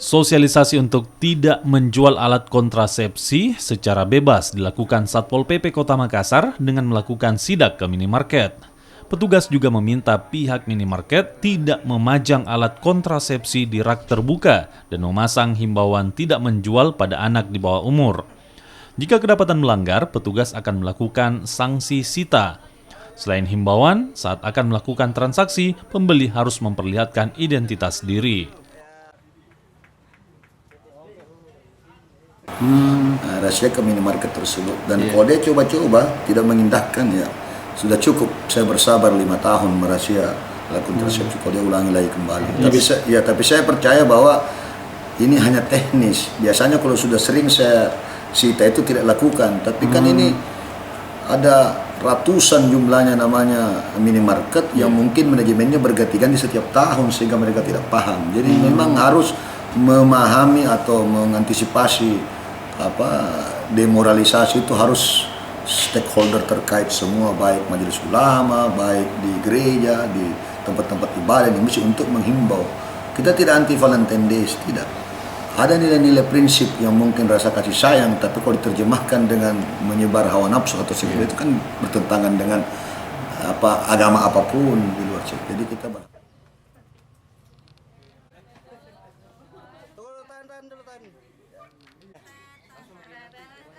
Sosialisasi untuk tidak menjual alat kontrasepsi secara bebas dilakukan Satpol PP Kota Makassar dengan melakukan sidak ke minimarket. Petugas juga meminta pihak minimarket tidak memajang alat kontrasepsi di rak terbuka dan memasang himbauan tidak menjual pada anak di bawah umur. Jika kedapatan melanggar, petugas akan melakukan sanksi sita. Selain himbauan, saat akan melakukan transaksi, pembeli harus memperlihatkan identitas diri. Rahasia ke minimarket tersebut dan kalau dia coba-coba tidak mengindahkan, ya sudah cukup. Saya bersabar 5 tahun merahasia alat kontrasepsi. Kalau dia ulangi lagi kembali, tapi saya percaya bahwa ini hanya teknis. Biasanya kalau sudah sering saya sita itu tidak lakukan, tapi kan ini ada ratusan jumlahnya namanya minimarket yang mungkin manajemennya berganti-ganti setiap tahun sehingga mereka tidak paham. Jadi memang harus memahami atau mengantisipasi demoralisasi itu harus stakeholder terkait semua, baik majelis ulama, baik di gereja, di tempat-tempat ibadah yang mesti untuk menghimbau. Kita tidak anti Valentine Days, tidak. Ada nilai-nilai prinsip yang mungkin rasa kasih sayang, tapi kalau diterjemahkan dengan menyebar hawa nafsu atau seperti itu kan bertentangan dengan agama apapun di luar situ. Jadi kita